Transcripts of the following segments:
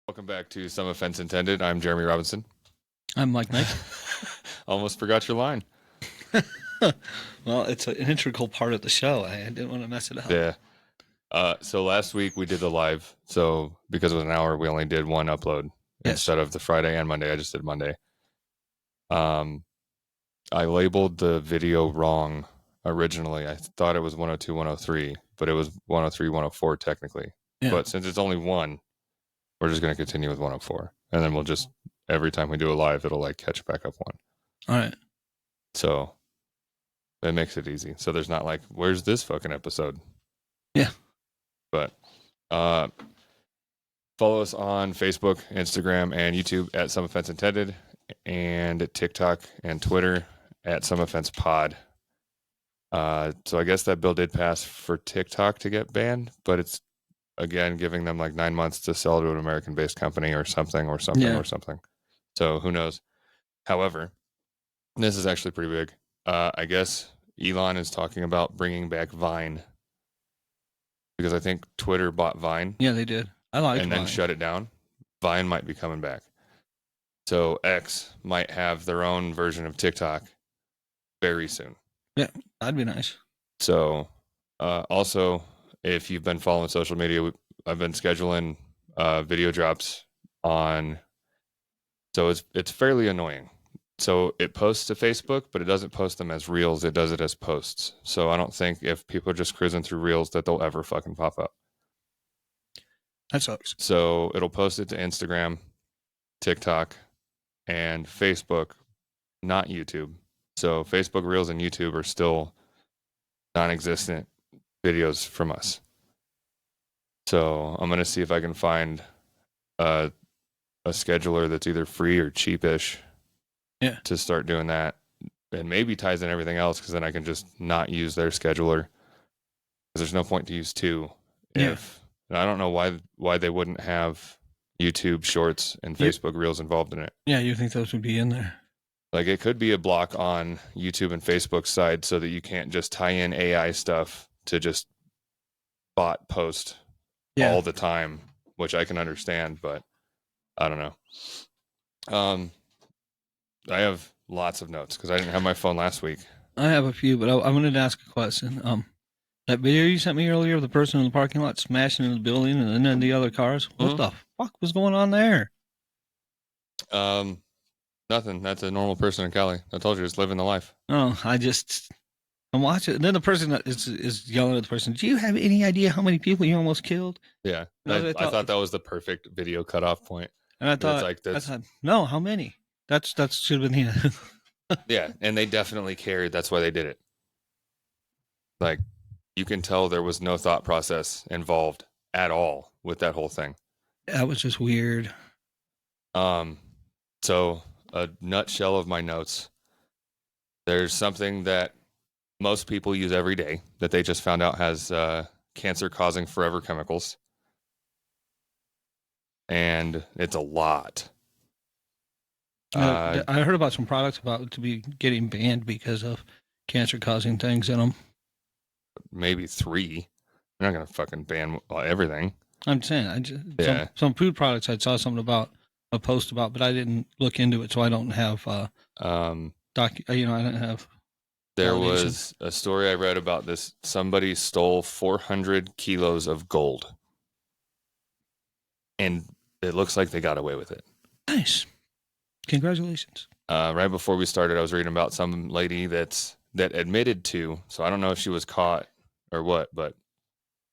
Welcome back to Some Offense Intended. I'm Jeremy Robinson. I'm Mike Knight. Almost forgot your line. Well, it's an integral part of the show. I didn't want to mess it up. Yeah. So last week we did the live. So because it was an hour, we only did one upload instead of the Friday and Monday. I just did Monday. I labeled the video wrong originally. I thought it was 102, 103, but it was 103, 104 technically. Yeah. But since it's only one, we're just going to continue with 104. And then we'll just, every time we do a live, it'll like catch back up one. All right. So it makes it easy. So there's not like, where's this fucking episode? Yeah. But follow us on Facebook, Instagram, and YouTube at Some Offense Intended, and TikTok and Twitter at Some Offense Pod. So I guess that bill did pass for TikTok to get banned, but it's again giving them like 9 months to sell to an American-based company or something. So who knows? However, this is actually pretty big. I guess Elon is talking about bringing back Vine because I think Twitter bought Vine. Yeah, they did. I like and Vine. then shut it down. Vine might be coming back. So X might have their own version of TikTok very soon. Yeah, that'd be nice. So also, if you've been following social media, I've been scheduling video drops on. So it's fairly annoying. So it posts to Facebook, but it doesn't post them as reels. It does it as posts. So I don't think if people are just cruising through reels that they'll ever fucking pop up. That sucks. So it'll post it to Instagram, TikTok, and Facebook, not YouTube. So Facebook Reels and YouTube are still non-existent videos from us. So I'm going to see if I can find a scheduler that's either free or cheapish to start doing that. And maybe ties in everything else because then I can just not use their scheduler. Because there's no point to use two. And I don't know why they wouldn't have YouTube Shorts and Facebook Reels involved in it. Yeah, you think those would be in there? Like it could be a block on YouTube and Facebook's side so that you can't just tie in AI stuff to just bot post all the time, which I can understand, but I don't know. I have lots of notes because I didn't have my phone last week. I have a few, but I wanted to ask a question. That video you sent me earlier of the person in the parking lot smashing into the building and then the other cars. What the fuck was going on there? Nothing. That's a normal person in Cali. I told you, just living the life. Oh, I'm watching. And then the person is yelling at the person. Do you have any idea how many people you almost killed? Yeah, I thought that was the perfect video cutoff point. And I thought, no, how many? That should have been the. Yeah, and they definitely cared. That's why they did it. Like, you can tell there was no thought process involved at all with that whole thing. That was just weird. So a nutshell of my notes. There's something that most people use every day that they just found out has cancer-causing forever chemicals. And it's a lot. I heard about some products about to be getting banned because of cancer-causing things in them. Maybe 3. They're not going to fucking ban everything. I'm saying, some food products I saw something about, a post about, but I didn't look into it, so I don't have, I don't have. There was a story I read about this. Somebody stole 400 kilos of gold. And it looks like they got away with it. Nice. Congratulations. Right before we started, I was reading about some lady that admitted to, so I don't know if she was caught or what, but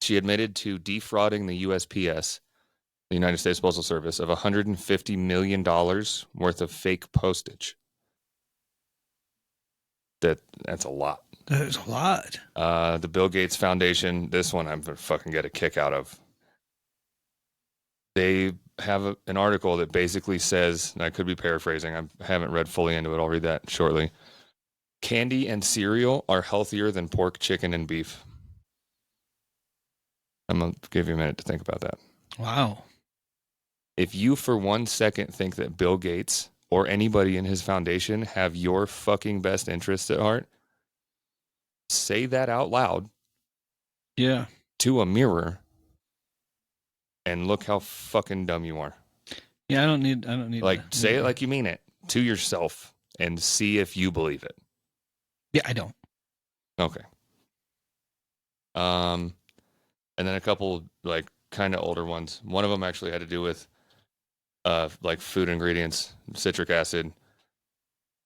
she admitted to defrauding the USPS, the United States Postal Service, of $150 million worth of fake postage. That's a lot. There's a lot. The Bill Gates Foundation, this one I'm going to fucking get a kick out of. They have an article that basically says, and I could be paraphrasing, I haven't read fully into it, I'll read that shortly. Candy and cereal are healthier than pork, chicken, and beef. I'm going to give you a minute to think about that. Wow. If you for 1 second think that Bill Gates or anybody in his foundation have your fucking best interests at heart, say that out loud. Yeah. To a mirror and look how fucking dumb you are. Yeah, I don't need. Like, say it like you mean it to yourself and see if you believe it. Yeah, I don't. Okay. And then a couple like kind of older ones. One of them actually had to do with like food ingredients, citric acid.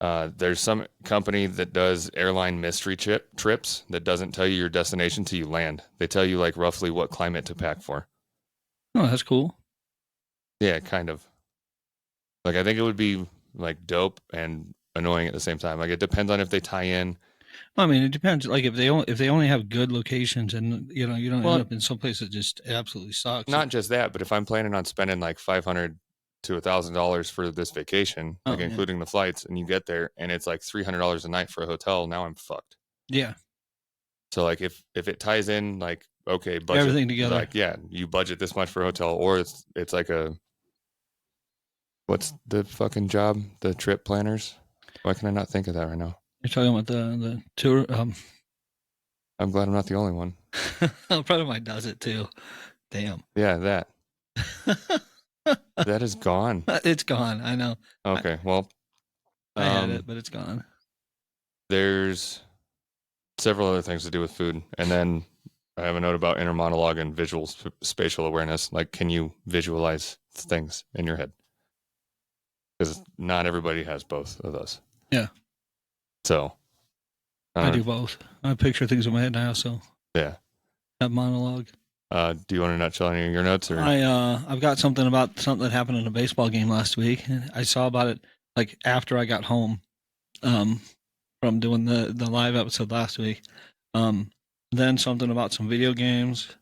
There's some company that does airline mystery trips that doesn't tell you your destination till you land. They tell you like roughly what climate to pack for. Oh, that's cool. Yeah, kind of. Like I think it would be like dope and annoying at the same time. Like it depends on if they tie in. I mean, it depends. Like if they only have good locations, and you don't Well, end up in some place that just absolutely sucks. Not just that, but if I'm planning on spending like $500 to $1,000 for this vacation, like including the flights, and you get there and it's like $300 a night for a hotel, now I'm fucked. Yeah. So like if it ties in like okay, budget Everything together. like yeah, you budget this much for a hotel, or it's like a what's the fucking job? The trip planners. Why can I not think of that right now? You're talking about the tour. I'm glad I'm not the only one. A friend of mine does it too. Damn. Yeah, that. That is gone. It's gone. I know. Okay, well, I had it, but it's gone. There's several other things to do with food, and then I have a note about inner monologue and visual spatial awareness. Like, can you visualize things in your head? Because not everybody has both of those. Yeah. So I do both. I picture things in my head, and I also have monologue. Do you want to nutshell any of your notes? Or I've got something about something that happened in a baseball game last week. I saw about it like after I got home from doing the live episode last week. Then something about some video games,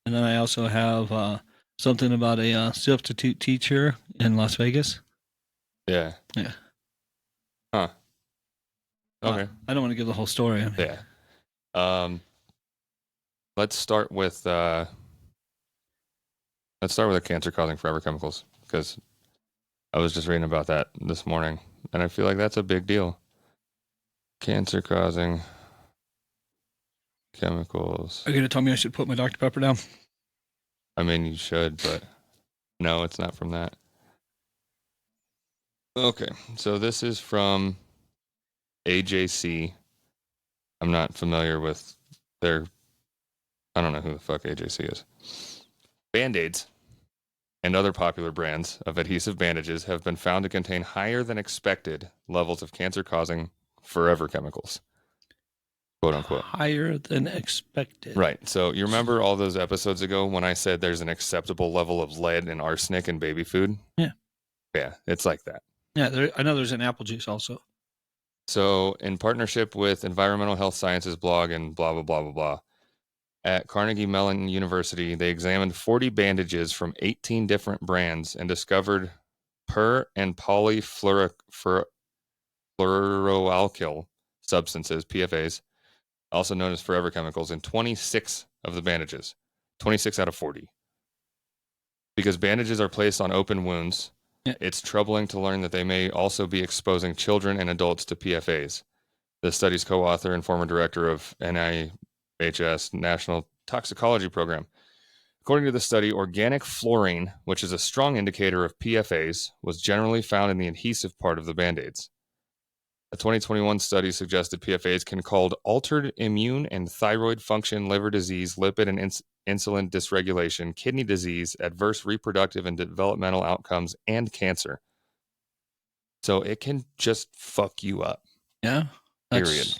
and then I also have something about a substitute teacher in Las Vegas. Yeah. Huh. Okay. I don't want to give the whole story. Yeah. Let's start with the cancer-causing forever chemicals, because I was just reading about that this morning, and I feel like that's a big deal. Cancer-causing chemicals. Are you going to tell me I should put my Dr. Pepper down? I mean, you should, but no, it's not from that. Okay, so this is from AJC. I'm not familiar with their... I don't know who the fuck AJC is. Bandaids and other popular brands of adhesive bandages have been found to contain higher than expected levels of cancer-causing forever chemicals. Quote unquote. Higher than expected. Right. So you remember all those episodes ago when I said there's an acceptable level of lead and arsenic in baby food? Yeah. Yeah, it's like that. Yeah, I know there's an apple juice also. So in partnership with Environmental Health Sciences blog and blah, blah, blah, blah, blah, at Carnegie Mellon University, they examined 40 bandages from 18 different brands and discovered per and polyfluoroalkyl substances, PFAs, also known as forever chemicals, in 26 of the bandages, 26 out of 40. Because bandages are placed on open wounds, it's troubling to learn that they may also be exposing children and adults to PFAs. The study's co-author and former director of NIHS National Toxicology Program. According to the study, organic fluorine, which is a strong indicator of PFAs, was generally found in the adhesive part of the Band-Aids. A 2021 study suggested PFAs can cause altered immune and thyroid function, liver disease, lipid and insulin dysregulation, kidney disease, adverse reproductive and developmental outcomes, and cancer. So it can just fuck you up. Yeah. Period.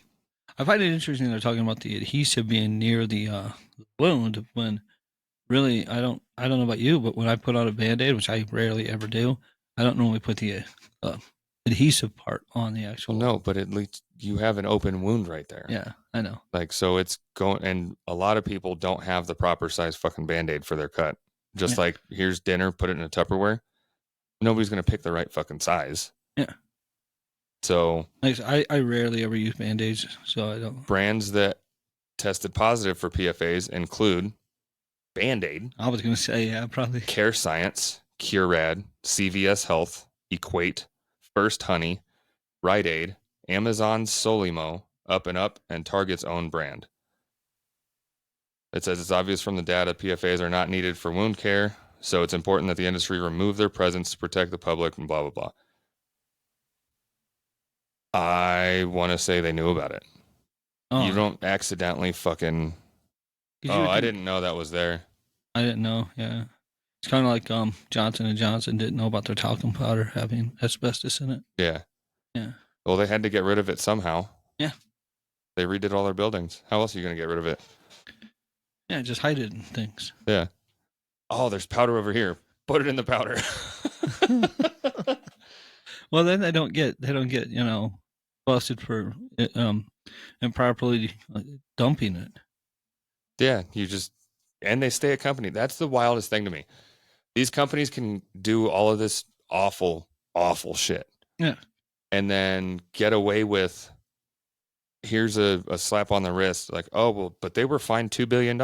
I find it interesting they're talking about the adhesive being near the wound when really I don't know about you, but when I put on a Band-Aid, which I rarely ever do, I don't normally put the adhesive part on the actual. Well, no, but at least you have an open wound right there. Yeah, I know. Like, so it's going, and a lot of people don't have the proper size fucking Band-Aid for their cut. Just like, here's dinner, put it in a Tupperware. Nobody's going to pick the right fucking size. Yeah. So I rarely ever use Band-Aids, so I don't. Brands that tested positive for PFAs include Band-Aid. I was going to say, yeah, probably. Care Science, Curad, CVS Health, Equate, First Honey, Rite Aid, Amazon's Solimo, Up and Up, and Target's own brand. It says it's obvious from the data PFAs are not needed for wound care. So it's important that the industry remove their presence to protect the public and blah, blah, blah. I want to say they knew about it. Oh, You don't accidentally fucking... 'cause you Oh, would I think- didn't know that was there. I didn't know. Yeah, it's kind of like Johnson & Johnson didn't know about their talcum powder having asbestos in it. Yeah. Yeah. Well, they had to get rid of it somehow. Yeah. They redid all their buildings. How else are you going to get rid of it? Yeah, just hide it in things. Yeah. Oh, there's powder over here. Put it in the powder. Well, then they don't get busted for improperly dumping it. Yeah, and they stay a company. That's the wildest thing to me. These companies can do all of this awful, awful shit. Yeah. And then get away with, here's a slap on the wrist. Like, oh, well, but they were fined $2 billion.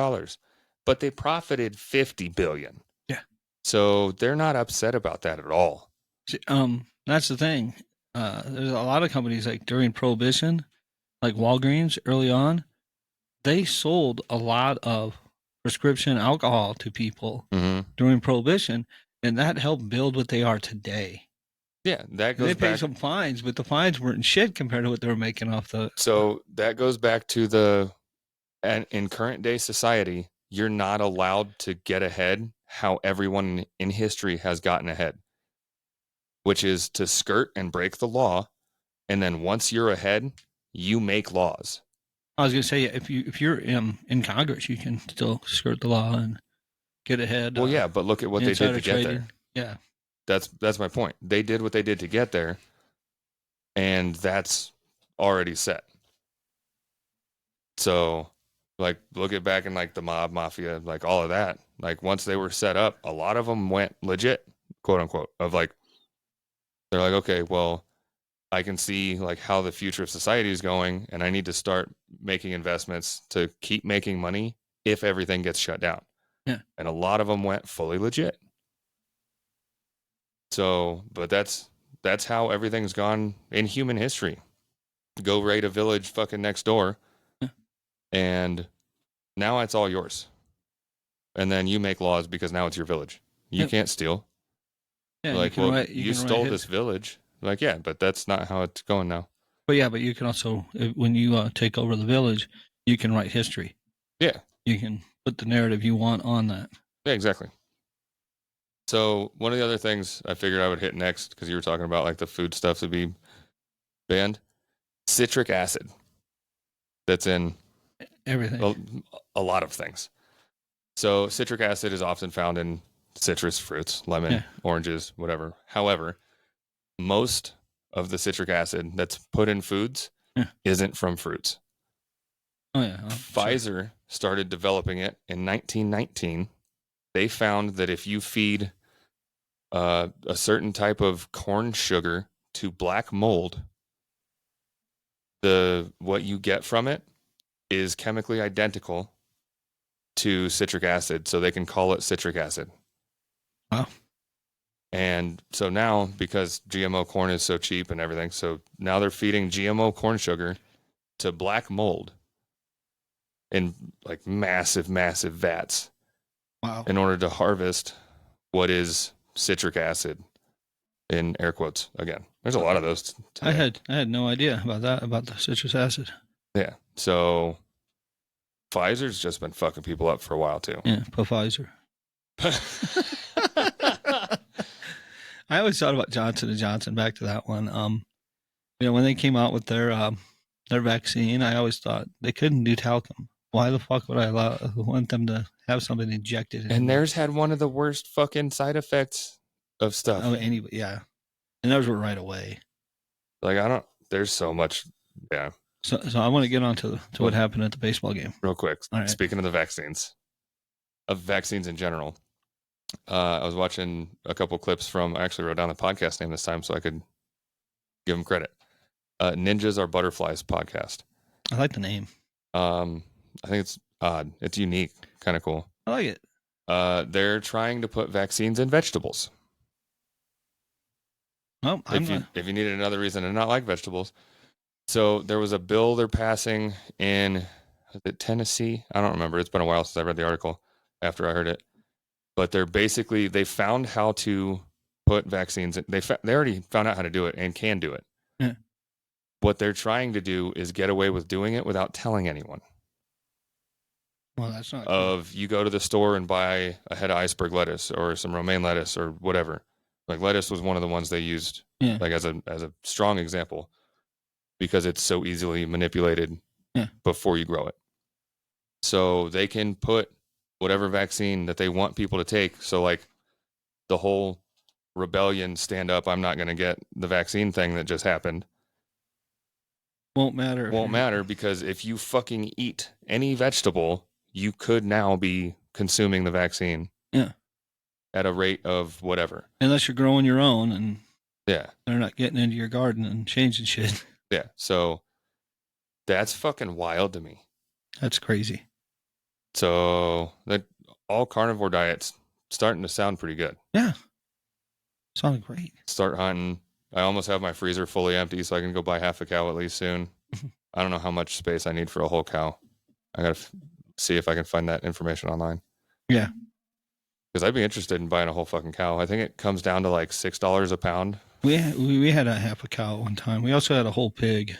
But they profited $50 billion. Yeah. So they're not upset about that at all. See, that's the thing. There's a lot of companies like during Prohibition, like Walgreens early on, they sold a lot of prescription alcohol to people during Prohibition, and that helped build what they are today. Yeah, that goes They back. paid some fines, but the fines weren't shit compared to what they were making off the. So that goes back to and in current day society, you're not allowed to get ahead how everyone in history has gotten ahead, which is to skirt and break the law. And then once you're ahead, you make laws. I was gonna say, if you're in Congress, you can still skirt the law and get ahead. Well, yeah, but look at what they did to get there. Yeah, that's my point. They did what they did to get there, and that's already set. So, like, look at back in like the mob, mafia, like all of that. Like once they were set up, a lot of them went legit, quote unquote. Of like, they're like, okay, well, I can see like how the future of society is going, and I need to start making investments to keep making money if everything gets shut down. Yeah, and a lot of them went fully legit. So, but that's how everything's gone in human history. Go raid a village fucking next door, and now it's all yours. And then you make laws because now it's your village. You can't steal. Yeah, like, you stole this village. Like, yeah, but that's not how it's going now. But yeah, but you can also, when you take over the village, you can write history. Yeah. You can put the narrative you want on that. Yeah, exactly. So one of the other things I figured I would hit next, because you were talking about like the food stuff to be banned, citric acid. That's in everything. A lot of things. So citric acid is often found in citrus fruits, lemon, oranges, whatever. However, most of the citric acid that's put in foods isn't from fruits. Oh yeah. Pfizer started developing it in 1919. They found that if you feed a certain type of corn sugar to black mold, what you get from it is chemically identical to citric acid, so they can call it citric acid. Wow. And so now, because GMO corn is so cheap and everything, so now they're feeding GMO corn sugar to black mold in like massive, massive vats. Wow. In order to harvest what is citric acid, in air quotes again. There's a lot of those today. I had no idea about that, about the citrus acid. Yeah. So Pfizer's just been fucking people up for a while too. Yeah, Pfizer. I always thought about Johnson & Johnson, back to that one. When they came out with their vaccine, I always thought they couldn't do talcum. Why the fuck would I want them to have something injected in? And theirs had one of the worst fucking side effects of stuff. Oh, anyway, yeah. And those were right away. Like, there's so much. Yeah. So I want to get on to what happened at the baseball game. Real quick. All right. Speaking of the vaccines, in general, I was watching a couple clips I actually wrote down the podcast name this time so I could give them credit. Ninjas Are Butterflies podcast. I like the name. I think it's odd. It's unique. Kind of cool. I like it. They're trying to put vaccines in vegetables. Well, if you needed another reason to not like vegetables. So there was a bill they're passing in Tennessee. I don't remember. It's been a while since I read the article after I heard it. but they found how to put vaccines in. They already found out how to do it and can do it. Yeah. What they're trying to do is get away with doing it without telling anyone. Well, that's not You go to the store and buy a head of iceberg lettuce or some romaine lettuce or whatever. Like lettuce was one of the ones they used, like as a strong example, because it's so easily manipulated before you grow it. So they can put whatever vaccine that they want people to take. So like the whole rebellion, stand up, I'm not going to get the vaccine thing that just happened. Won't matter because if you fucking eat any vegetable, you could now be consuming the vaccine. Yeah. At a rate of whatever. Unless you're growing your own and they're not getting into your garden and changing shit. Yeah. So that's fucking wild to me. That's crazy. So that all carnivore diets starting to sound pretty good. Yeah. Sounded great. Start hunting. I almost have my freezer fully empty, so I can go buy half a cow at least soon. I don't know how much space I need for a whole cow. I got to see if I can find that information online. Yeah. Because I'd be interested in buying a whole fucking cow. I think it comes down to like $6 a pound. We had a half a cow one time. We also had a whole pig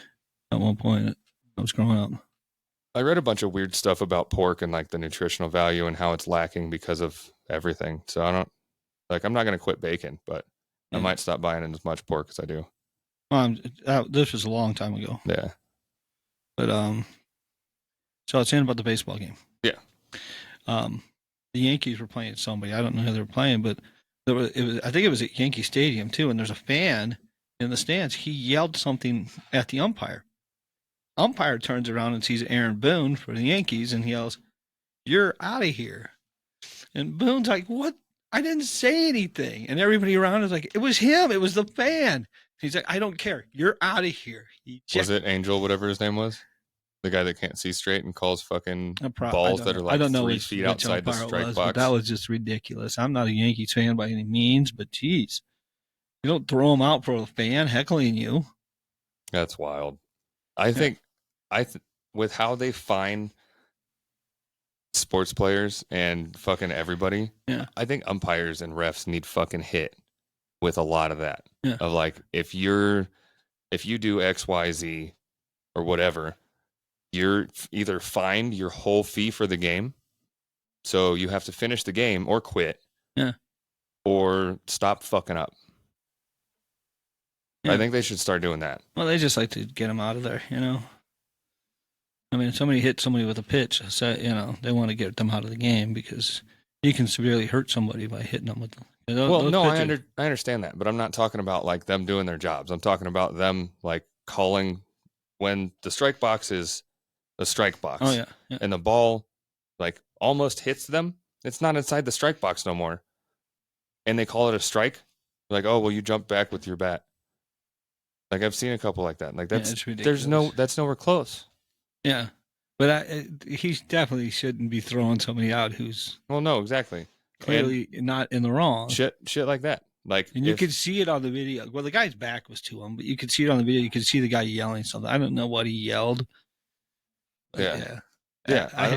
at one point that I was growing up. I read a bunch of weird stuff about pork and like the nutritional value and how it's lacking because of everything. So I'm not going to quit bacon, but I might stop buying as much pork as I do. This was a long time ago. Yeah. But so I was saying about the baseball game. Yeah. The Yankees were playing somebody. I don't know who they were playing, but I think it was at Yankee Stadium too. And there's a fan in the stands. He yelled something at the umpire. Umpire turns around and sees Aaron Boone for the Yankees, and he yells, "You're out of here!" And Boone's like, "What? I didn't say anything." And everybody around is like, "It was him. It was the fan." He's like, "I don't care. You're out of here." Was it Angel, whatever his name was? The guy that can't see straight and calls fucking balls that are like 3 feet outside the strike box. That was just ridiculous. I'm not a Yankees fan by any means, but geez, you don't throw them out for a fan heckling you. That's wild. I think with how they fine sports players and fucking everybody, I think umpires and refs need fucking hit with a lot of that. Yeah. Of like, if you do X, Y, Z or whatever, you're either fined your whole fee for the game, so you have to finish the game or quit, or stop fucking up. I think they should start doing that. Well, they just like to get them out of there, you know. I mean, if somebody hits somebody with a pitch, so, you know, they want to get them out of the game because you can severely hurt somebody by hitting them with them. I understand that, but I'm not talking about like them doing their jobs. I'm talking about them like calling when the strike box is a strike box. Oh, yeah. And the ball like almost hits them. It's not inside the strike box no more. And they call it a strike. Like, oh, well, you jump back with your bat. Like I've seen a couple like that. Like that's that's nowhere close. Yeah, but he definitely shouldn't be throwing somebody out who's no, exactly, clearly not in the wrong. Shit like that. Like, and you could see it on the video. Well, the guy's back was to him, but you could see it on the video. You could see the guy yelling something. I don't know what he yelled. Yeah. I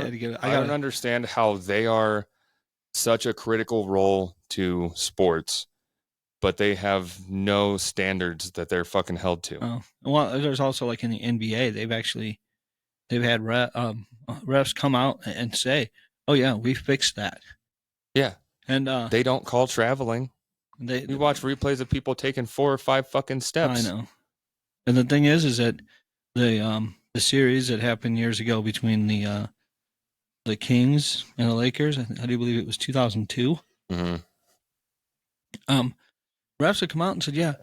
don't understand how they are such a critical role to sports, but they have no standards that they're fucking held to. Oh, well, there's also like in the NBA, they've had refs come out and say, "Oh yeah, we fixed that." Yeah, and they don't call traveling. We watch replays of people taking 4 or 5 fucking steps. I know. And the thing is that the series that happened years ago between the Kings and the Lakers, I do believe it was 2002. Mm-hmm. Refs had come out and said, "Yeah,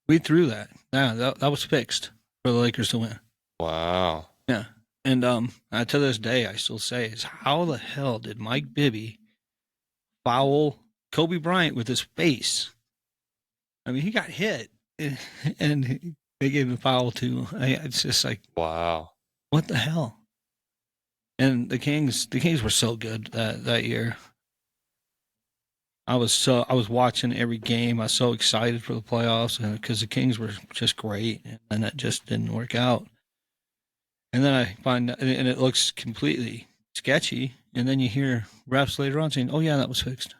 we threw that. Yeah, that was fixed for the Lakers to win." Wow. Yeah. And to this day, I still say, is how the hell did Mike Bibby foul Kobe Bryant with his face? I mean, he got hit, and they gave him a foul too. It's just like, wow, what the hell? And the Kings were so good that year. I was watching every game. I was so excited for the playoffs because the Kings were just great, and then it just didn't work out. And then I find, and it looks completely sketchy, and then you hear refs later on saying, "Oh yeah, that was fixed,"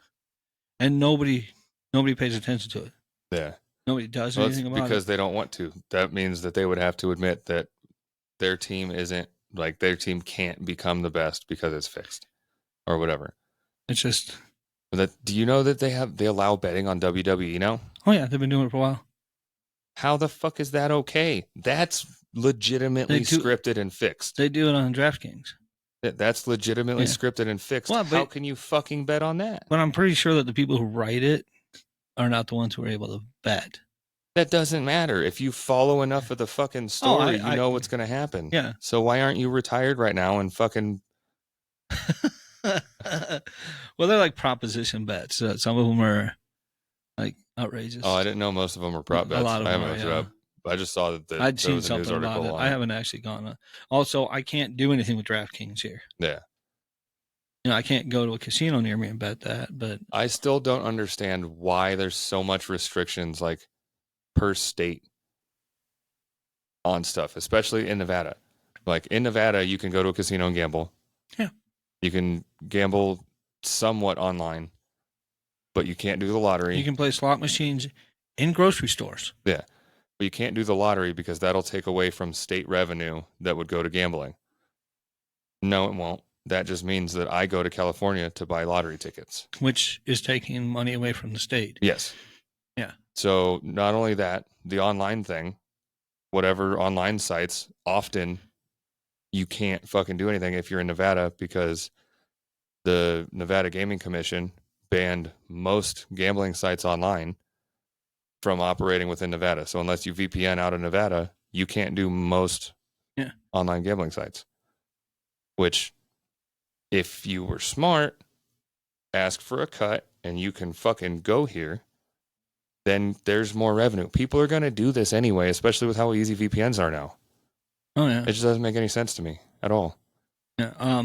and nobody pays attention to it. Yeah. Nobody does anything about because it. they don't want to. That means that they would have to admit that their team isn't like their team can't become the best because it's fixed or whatever. It's just. Do you know that they allow betting on WWE now? Oh yeah, they've been doing it for a while. How the fuck is that okay? That's legitimately scripted and fixed. They do it on DraftKings. That's legitimately scripted and fixed. Well, how can you fucking bet on that? But I'm pretty sure that the people who write it are not the ones who are able to bet. That doesn't matter. If you follow enough of the fucking story, you know what's going to happen. Yeah. So why aren't you retired right now and fucking... Well, they're like proposition bets. Some of them are like outrageous. Oh, I didn't know most of them were prop bets. A lot of them I haven't looked it up. I just saw that I'd seen something about it. I haven't actually gone. Also, I can't do anything with DraftKings here. Yeah. You know, I can't go to a casino near me and bet that. But I still don't understand why there's so much restrictions, like per state, on stuff, especially in Nevada. Like in Nevada, you can go to a casino and gamble. Yeah. You can gamble somewhat online, but you can't do the lottery. You can play slot machines in grocery stores. Yeah. But you can't do the lottery because that'll take away from state revenue that would go to gambling. No, it won't. That just means that I go to California to buy lottery tickets. Which is taking money away from the state. Yes. Yeah. So not only that, the online thing, whatever online sites, often you can't fucking do anything if you're in Nevada because the Nevada Gaming Commission banned most gambling sites online from operating within Nevada. So unless you VPN out of Nevada, you can't do most online gambling sites. Which, if you were smart, ask for a cut and you can fucking go here, then there's more revenue. People are going to do this anyway, especially with how easy VPNs are now. Oh, yeah. It just doesn't make any sense to me at all. Yeah.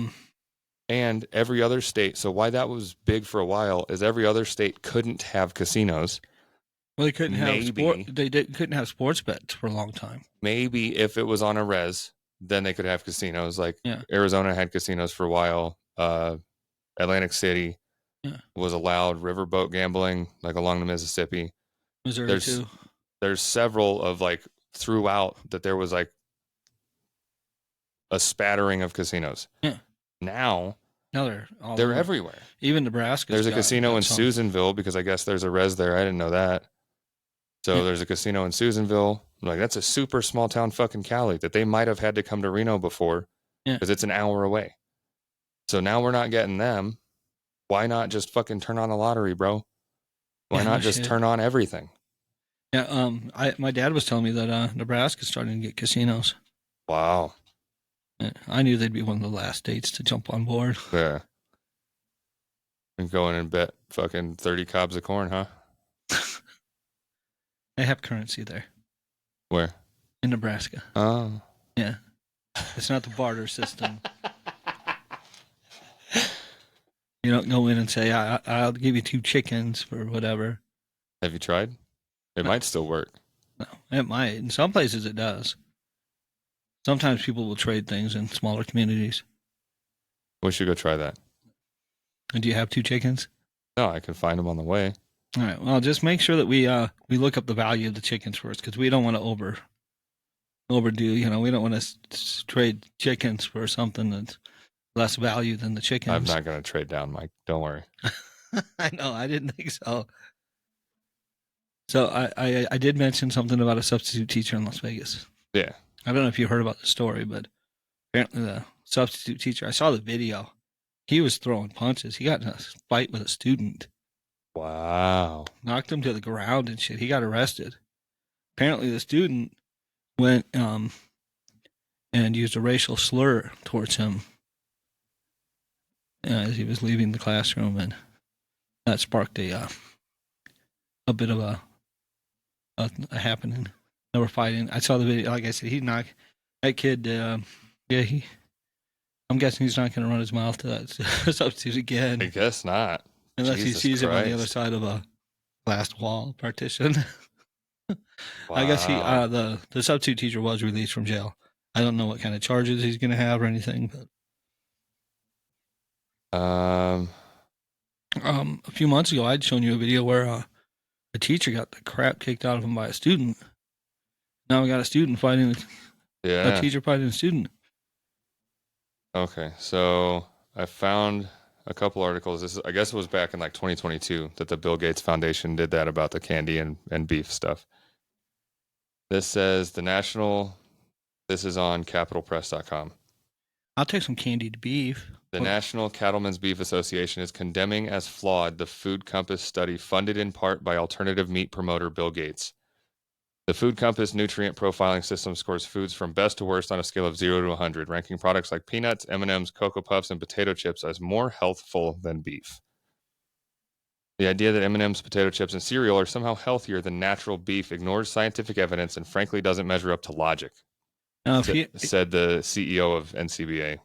And every other state, so why that was big for a while is every other state couldn't have casinos. Well, they couldn't couldn't have sports bets for a long time. Maybe if it was on a res, then they could have casinos. Like Arizona had casinos for a while. Atlantic City was allowed riverboat gambling, like along the Mississippi. Missouri too. There's several of like throughout that there was like a spattering of casinos. Yeah. Now they're everywhere. Even Nebraska. There's a casino in Susanville because I guess there's a res there. I didn't know that. So there's a casino in Susanville. I'm like, that's a super small town fucking Cali that they might have had to come to Reno before because it's an hour away. So now we're not getting them. Why not just fucking turn on the lottery, bro? Why not just turn on everything? Yeah. My dad was telling me that Nebraska's starting to get casinos. Wow. I knew they'd be one of the last states to jump on board. Yeah. And go in and bet fucking 30 cobs of corn, huh? They have currency there. Where? In Nebraska. Oh. Yeah. It's not the barter system. You don't go in and say, I'll give you 2 chickens for whatever. Have you tried? It might still work. No, it might. In some places it does. Sometimes people will trade things in smaller communities. We should go try that. And do you have 2 chickens? No, I can find them on the way. All right. Well, just make sure that we look up the value of the chickens first, because we don't want to overdo. You know, we don't want to trade chickens for something that's less value than the chickens. I'm not going to trade down, Mike. Don't worry. I know. I didn't think so. So I did mention something about a substitute teacher in Las Vegas. Yeah. I don't know if you heard about the story, but apparently the substitute teacher, I saw the video. He was throwing punches. He got in a fight with a student. Wow. Knocked him to the ground and shit. He got arrested. Apparently the student went and used a racial slur towards him as he was leaving the classroom, and that sparked a bit of a happening. They were fighting. I saw the video. Like I said, he knocked that kid. I'm guessing he's not going to run his mouth to that substitute again. I guess not. Unless he sees him on the other side of a glass wall partition. Wow. I guess the substitute teacher was released from jail. I don't know what kind of charges he's going to have or anything. But Um, A few months ago, I'd shown you a video where a teacher got the crap kicked out of him by a student. Now we got a student fighting a yeah. teacher fighting a student. Okay, so I found a couple articles. I guess it was back in like 2022 that the Bill Gates Foundation did that about the candy and beef stuff. This says this is on capitalpress.com. I'll take some candied beef. The National Cattlemen's Beef Association is condemning as flawed the Food Compass study funded in part by alternative meat promoter Bill Gates. The Food Compass nutrient profiling system scores foods from best to worst on a scale of 0 to 100, ranking products like peanuts, M&Ms, Cocoa Puffs, and potato chips as more healthful than beef. The idea that M&Ms, potato chips, and cereal are somehow healthier than natural beef ignores scientific evidence and frankly doesn't measure up to logic, said the CEO of NCBA.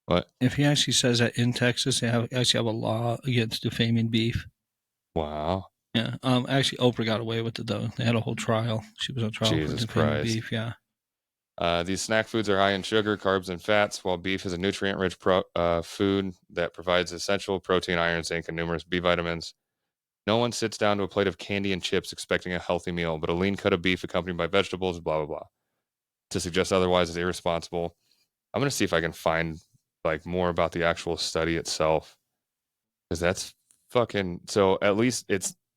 What? If he actually says that in Texas, they actually have a law against defaming beef. Wow. Yeah. Actually, Oprah got away with it though. They had a whole trial. She was on trial Jesus for defaming Christ. beef. Yeah. These snack foods are high in sugar, carbs, and fats, while beef is a nutrient-rich food that provides essential protein, iron, zinc, and numerous B vitamins. No one sits down to a plate of candy and chips expecting a healthy meal, but a lean cut of beef accompanied by vegetables, blah, blah, blah. To suggest otherwise is irresponsible. I'm going to see if I can find like more about the actual study itself, because that's fucking, so at least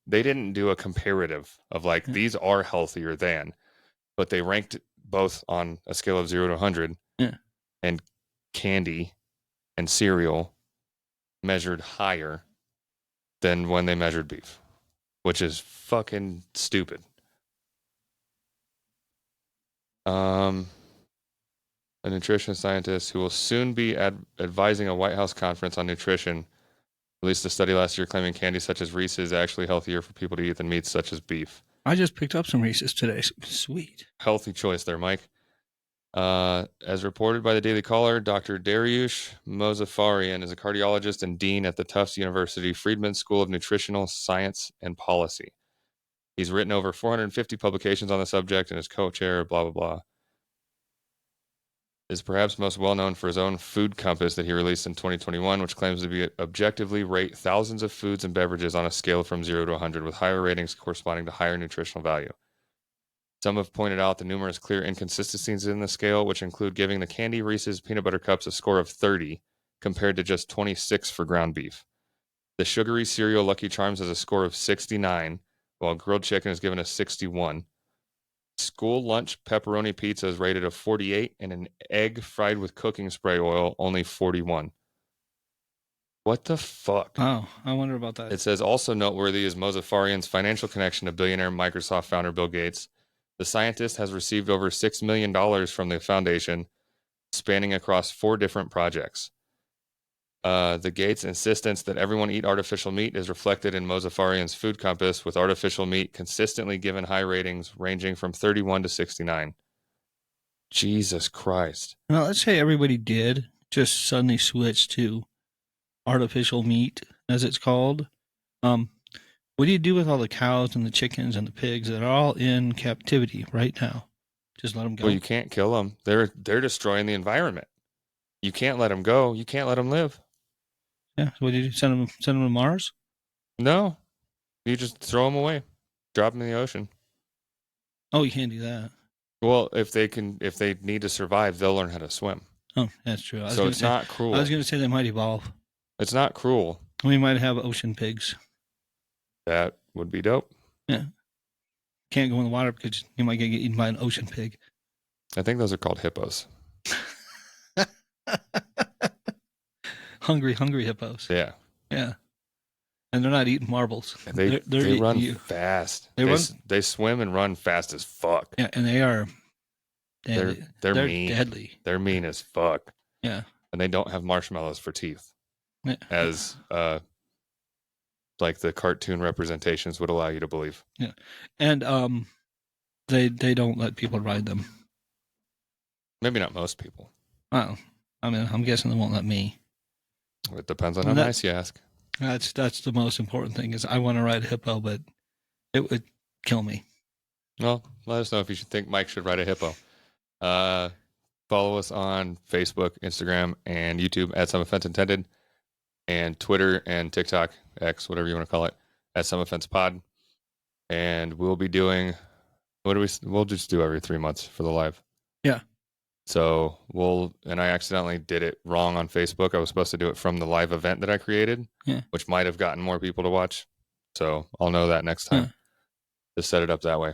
they didn't do a comparative of like these are healthier than, but they ranked both on a scale of 0 to 100. Yeah. And candy and cereal measured higher than when they measured beef, which is fucking stupid. A nutrition scientist who will soon be advising a White House conference on nutrition released a study last year claiming candy such as Reese's is actually healthier for people to eat than meats such as beef. I just picked up some Reese's today. Sweet. Healthy choice there, Mike. As reported by the Daily Caller, Dr. Dariush Mozaffarian is a cardiologist and dean at the Tufts University Friedman School of Nutritional Science and Policy. He's written over 450 publications on the subject and is co-chair, blah, blah, blah. Is perhaps most well known for his own Food Compass that he released in 2021, which claims to be objectively rate thousands of foods and beverages on a scale from 0 to 100, with higher ratings corresponding to higher nutritional value. Some have pointed out the numerous clear inconsistencies in the scale, which include giving the candy Reese's peanut butter cups a score of 30 compared to just 26 for ground beef. The sugary cereal Lucky Charms has a score of 69, while grilled chicken is given a 61. School lunch pepperoni pizza is rated a 48, and an egg fried with cooking spray oil only 41. What the fuck? Oh, I wonder about that. It says also noteworthy is Mozaffarian's financial connection to billionaire Microsoft founder Bill Gates. The scientist has received over $6 million from the foundation, spanning across 4 different projects. The Gates' insistence that everyone eat artificial meat is reflected in Mozaffarian's Food Compass, with artificial meat consistently given high ratings ranging from 31 to 69. Jesus Christ. Well, let's say everybody did just suddenly switch to artificial meat, as it's called. What do you do with all the cows and the chickens and the pigs that are all in captivity right now? Just let them go? Well, you can't kill them. They're destroying the environment. You can't let them go. You can't let them live. Yeah. So what do you do? Send them to Mars? No. You just throw them away. Drop them in the ocean. Oh, you can't do that. Well, if they need to survive, they'll learn how to swim. Oh, that's true. So it's not cruel. I was going to say they might evolve. It's not cruel. We might have ocean pigs. That would be dope. Yeah. Can't go in the water because you might get eaten by an ocean pig. I think those are called hippos. Hungry hippos. Yeah. Yeah. And they're not eating marbles. They run fast. They swim and run fast as fuck. Yeah, and they are deadly. They're mean. Deadly. They're mean as fuck. Yeah. And they don't have marshmallows for teeth. Yeah. As like the cartoon representations would allow you to believe. Yeah. And they don't let people ride them. Maybe not most people. Well, I mean, I'm guessing they won't let me. It depends on how nice you ask. That's the most important thing is I want to ride a hippo, but it would kill me. Well, let us know if you think Mike should ride a hippo. Follow us on Facebook, Instagram, and YouTube at Some Offense Intended. and Twitter and TikTok, X, whatever you want to call it, at Some Offense Pod. And we'll be doing, we'll just do every 3 months for the live. Yeah. So and I accidentally did it wrong on Facebook. I was supposed to do it from the live event that I created, which might have gotten more people to watch. So I'll know that next time. Just set it up that way.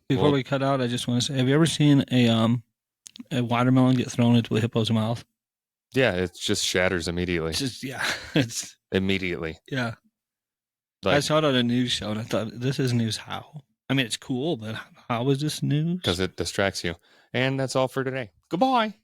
Before we cut out, I just want to say, have you ever seen a watermelon get thrown into a hippo's mouth? Yeah, it just shatters immediately. It's immediately. Yeah. I saw it on a news show and I thought, this is news how? I mean, it's cool, but how is this news? Because it distracts you. And that's all for today. Goodbye.